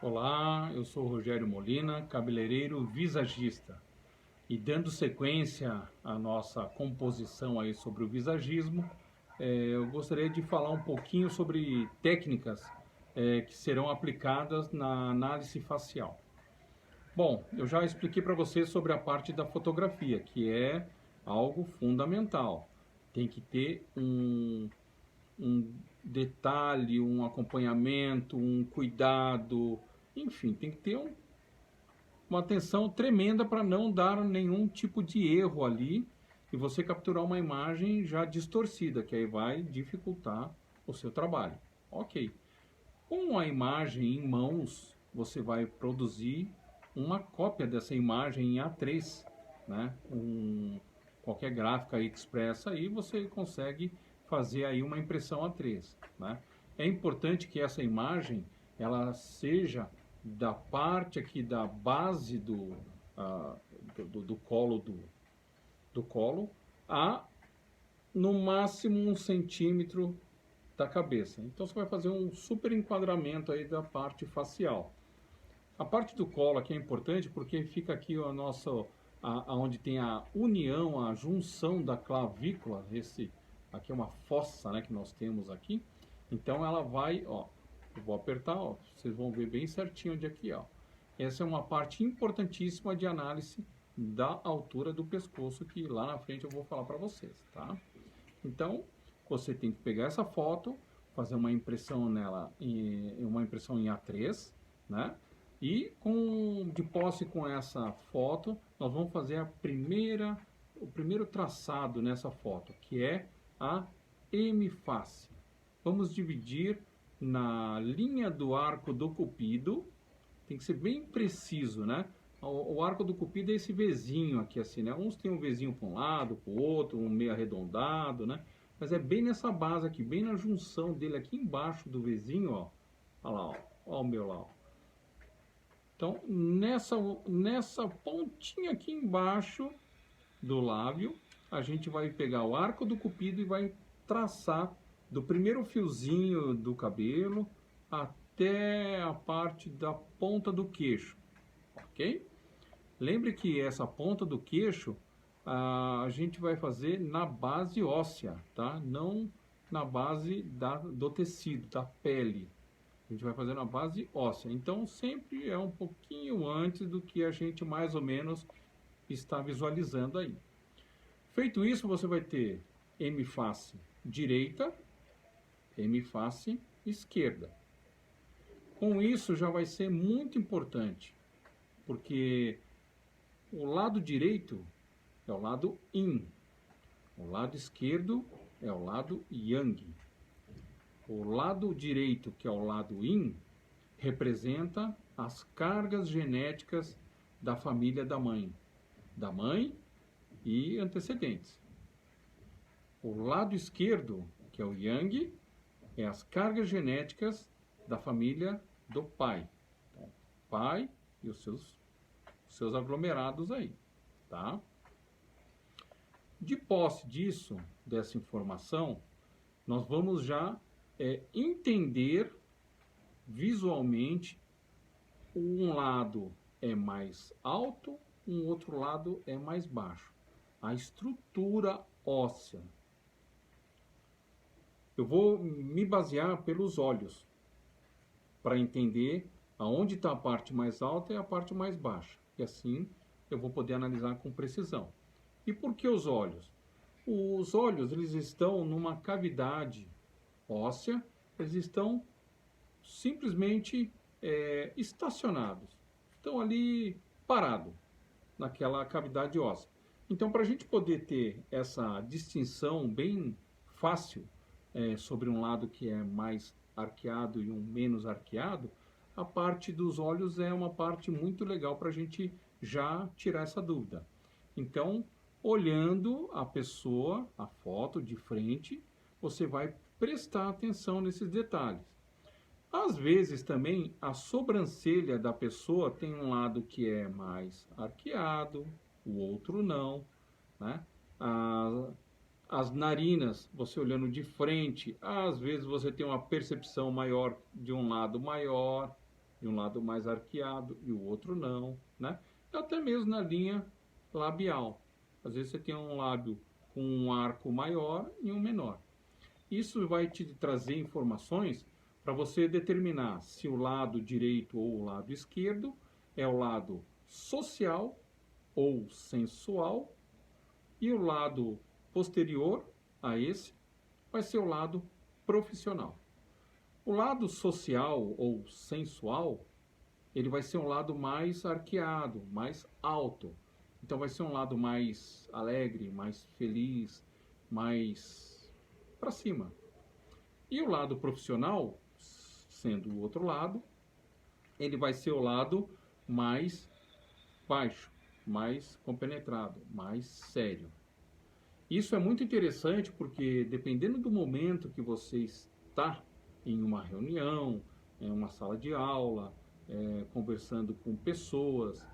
Olá, eu sou Rogério Molina, cabeleireiro visagista. E dando sequência à nossa composição aí sobre o visagismo, eu gostaria de falar um pouquinho sobre técnicas que serão aplicadas na análise facial. Bom, eu já expliquei para você sobre a parte da fotografia, que é algo fundamental. Tem que ter um detalhe, um acompanhamento, um cuidado, enfim, tem que ter uma atenção tremenda para não dar nenhum tipo de erro ali e você capturar uma imagem já distorcida, que aí vai dificultar o seu trabalho. Ok. Com a imagem em mãos, você vai produzir uma cópia dessa imagem em A3, né? Qualquer gráfica expressa aí, você consegue fazer aí uma impressão A3, né? É importante que essa imagem ela seja da parte aqui da base do colo do colo a no máximo 1 centímetro da cabeça. Então você vai fazer um super enquadramento aí da parte facial. A parte do colo aqui é importante porque fica aqui o nosso, onde tem a união, a junção da clavícula. Aqui é uma fossa, né, que nós temos aqui. Então ela vai, ó, eu vou apertar, ó, vocês vão ver bem certinho onde aqui, ó. Essa é uma parte importantíssima de análise da altura do pescoço que lá na frente eu vou falar para vocês, tá? Então você tem que pegar essa foto, fazer uma impressão nela, uma impressão em A3, né? E de posse com essa foto, nós vamos fazer o primeiro traçado nessa foto, que é a M-face. Vamos dividir na linha do arco do cupido, tem que ser bem preciso, né? O arco do cupido é esse Vzinho aqui, assim, né? Uns tem um Vzinho para um lado, para o outro, um meio arredondado, né? Mas é bem nessa base aqui, bem na junção dele, aqui embaixo do Vzinho, ó. Olha lá, ó. Olha o meu lá, ó. Então, nessa pontinha aqui embaixo do lábio, a gente vai pegar o arco do cupido e vai traçar do primeiro fiozinho do cabelo até a parte da ponta do queixo, ok? Lembre que essa ponta do queixo a gente vai fazer na base óssea, tá? Não na base do tecido, da pele. A gente vai fazer na base óssea. Então, sempre é um pouquinho antes do que a gente mais ou menos está visualizando aí. Feito isso, você vai ter M-face direita, M-face esquerda. Com isso, já vai ser muito importante, porque o lado direito é o lado Yin, o lado esquerdo é o lado Yang. O lado direito, que é o lado Yin, representa as cargas genéticas da família da mãe e antecedentes. O lado esquerdo, que é o Yang, é as cargas genéticas da família do pai. Então, pai e os seus aglomerados aí, tá? De posse dessa informação, nós vamos já entender visualmente um lado é mais alto, um outro lado é mais baixo. A estrutura óssea. Eu vou me basear pelos olhos para entender aonde está a parte mais alta e a parte mais baixa. E assim eu vou poder analisar com precisão. E por que os olhos? Os olhos eles estão numa cavidade óssea, eles estão simplesmente estacionados, estão ali parados naquela cavidade óssea. Então, para a gente poder ter essa distinção bem fácil sobre um lado que é mais arqueado e um menos arqueado, a parte dos olhos é uma parte muito legal para a gente já tirar essa dúvida. Então, olhando a pessoa, a foto de frente, você vai prestar atenção nesses detalhes. Às vezes também a sobrancelha da pessoa tem um lado que é mais arqueado, o outro não, né? As narinas, você olhando de frente, às vezes você tem uma percepção maior de um lado maior, de um lado mais arqueado e o outro não, né? Até mesmo na linha labial. Às vezes você tem um lábio com um arco maior e um menor. Isso vai te trazer informações para você determinar se o lado direito ou o lado esquerdo é o lado social ou sensual e o lado posterior a esse vai ser o lado profissional. O lado social ou sensual, ele vai ser um lado mais arqueado, mais alto. Então vai ser um lado mais alegre, mais feliz, mais para cima. E o lado profissional, sendo o outro lado, ele vai ser o lado mais baixo, mais compenetrado, mais sério. Isso é muito interessante porque dependendo do momento que você está em uma reunião, em uma sala de aula, conversando com pessoas,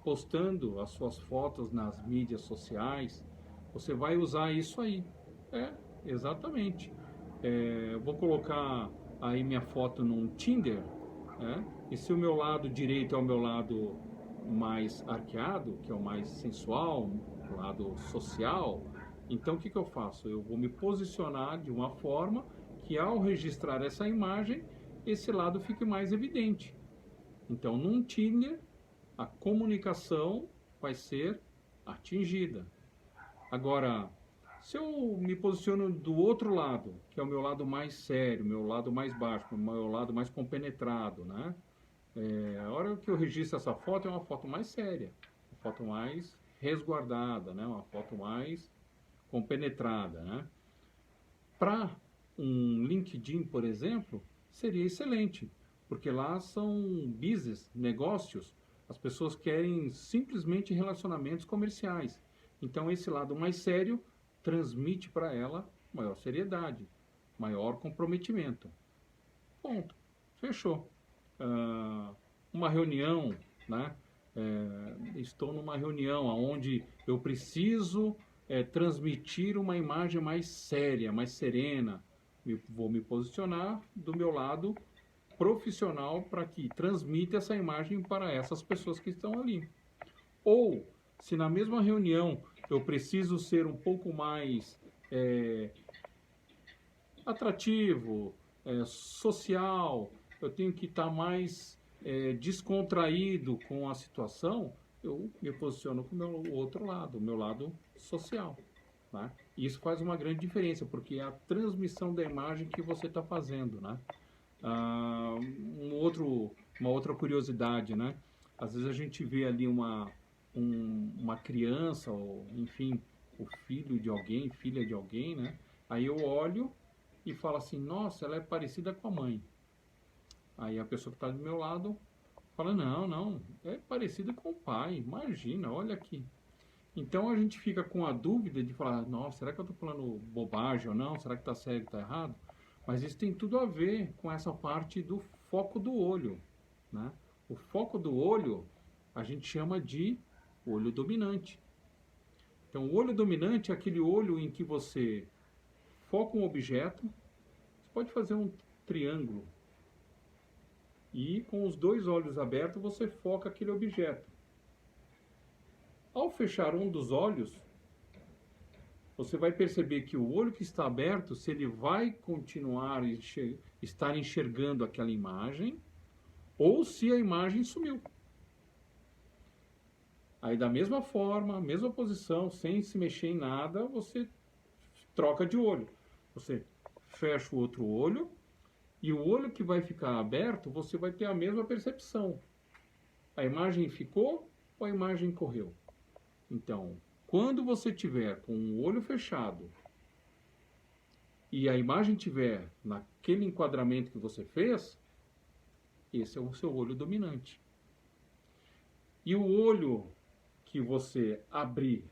postando as suas fotos nas mídias sociais, você vai usar isso aí. Exatamente. Eu vou colocar aí minha foto num Tinder, né? E se o meu lado direito é o meu lado mais arqueado, que é o mais sensual, o lado social, então o que eu faço? Eu vou me posicionar de uma forma que ao registrar essa imagem, esse lado fique mais evidente. Então, num Tinder, a comunicação vai ser atingida. Agora, se eu me posiciono do outro lado, que é o meu lado mais sério, meu lado mais baixo, meu lado mais compenetrado, né? A hora que eu registro essa foto é uma foto mais séria, uma foto mais resguardada, né? Uma foto mais compenetrada, né? Para um LinkedIn, por exemplo, seria excelente, porque lá são business, negócios, as pessoas querem simplesmente relacionamentos comerciais. Então esse lado mais sério transmite para ela maior seriedade, maior comprometimento. Ponto. Fechou. Uma reunião, né? Estou numa reunião onde eu preciso transmitir uma imagem mais séria, mais serena. Vou me posicionar do meu lado profissional para que transmita essa imagem para essas pessoas que estão ali. Ou, se na mesma reunião eu preciso ser um pouco mais atrativo, social, eu tenho que estar mais descontraído com a situação, eu me posiciono com o meu outro lado, o meu lado social. Né? E isso faz uma grande diferença, porque é a transmissão da imagem que você está fazendo. Né? Uma outra curiosidade, né? Às vezes a gente vê ali uma criança, ou enfim, o filho de alguém, filha de alguém, né? Aí eu olho e falo assim, nossa, ela é parecida com a mãe. Aí a pessoa que está do meu lado fala, não, não, é parecida com o pai, imagina, olha aqui. Então a gente fica com a dúvida de falar, nossa, será que eu estou falando bobagem ou não? Será que está certo ou está errado? Mas isso tem tudo a ver com essa parte do foco do olho. Né? O foco do olho a gente chama de olho dominante. Então o olho dominante é aquele olho em que você foca um objeto, você pode fazer um triângulo e com os dois olhos abertos você foca aquele objeto. Ao fechar um dos olhos, você vai perceber que o olho que está aberto, se ele vai continuar estar enxergando aquela imagem, ou se a imagem sumiu. Aí da mesma forma, mesma posição, sem se mexer em nada, você troca de olho. Você fecha o outro olho, e o olho que vai ficar aberto, você vai ter a mesma percepção. A imagem ficou ou a imagem correu? Então, quando você tiver com o olho fechado e a imagem tiver naquele enquadramento que você fez, esse é o seu olho dominante. E o olho que você abrir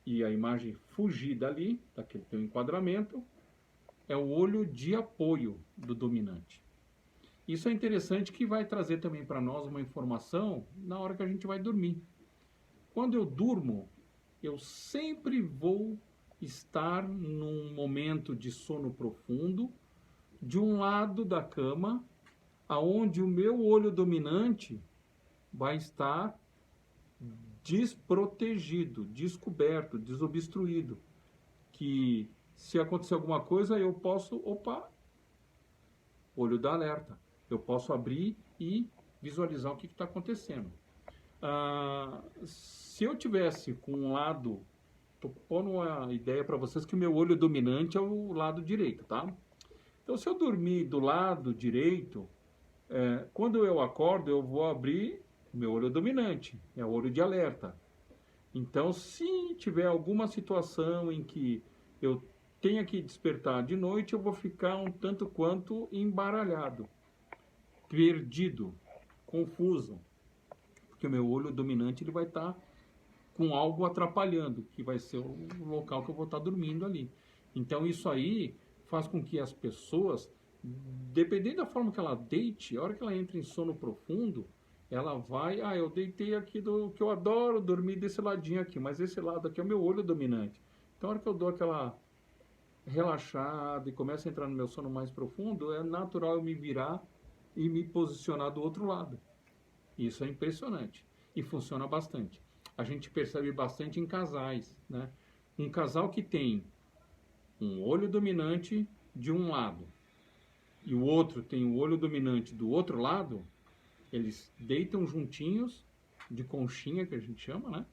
e a imagem fugir dali, daquele teu enquadramento, é o olho de apoio do dominante. Isso é interessante que vai trazer também para nós uma informação na hora que a gente vai dormir. Quando eu durmo, eu sempre vou estar num momento de sono profundo, de um lado da cama, aonde o meu olho dominante vai estar desprotegido, descoberto, desobstruído, que se acontecer alguma coisa eu posso, opa, olho da alerta, eu posso abrir e visualizar o que está acontecendo. Se eu tivesse com um lado, estou pondo uma ideia para vocês que o meu olho dominante é o lado direito, tá? Então, se eu dormir do lado direito, quando eu acordo, eu vou abrir o meu olho dominante, é o olho de alerta. Então, se tiver alguma situação em que eu tenha que despertar de noite, eu vou ficar um tanto quanto embaralhado, perdido, confuso, porque o meu olho dominante ele vai estar com algo atrapalhando, que vai ser o local que eu vou estar dormindo ali. Então, isso aí faz com que as pessoas, dependendo da forma que ela deite, a hora que ela entra em sono profundo, ela vai, eu deitei aqui do que eu adoro, dormir desse ladinho aqui, mas esse lado aqui é o meu olho dominante. Então, a hora que eu dou aquela relaxada e começo a entrar no meu sono mais profundo, é natural eu me virar e me posicionar do outro lado. Isso é impressionante e funciona bastante. A gente percebe bastante em casais, né? Um casal que tem um olho dominante de um lado e o outro tem o olho dominante do outro lado, eles deitam juntinhos, de conchinha que a gente chama, né?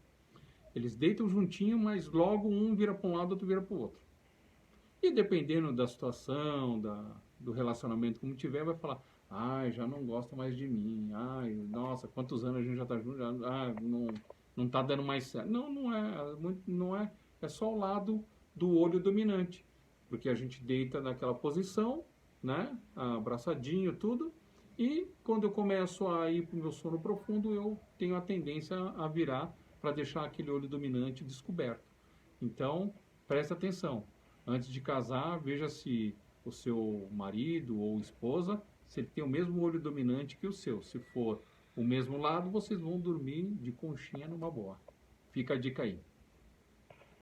Eles deitam juntinho, mas logo um vira para um lado, outro vira para o outro. E dependendo da situação, do relacionamento como tiver, vai falar: ai, já não gosta mais de mim, ai, nossa, quantos anos a gente já está junto, não tá dando mais certo. Não, não é, é só o lado do olho dominante, porque a gente deita naquela posição, né, abraçadinho, tudo, e quando eu começo a ir para o meu sono profundo, eu tenho a tendência a virar para deixar aquele olho dominante descoberto. Então, presta atenção. Antes de casar, veja se o seu marido ou esposa, se ele tem o mesmo olho dominante que o seu. Se for o mesmo lado, vocês vão dormir de conchinha numa boa. Fica a dica aí.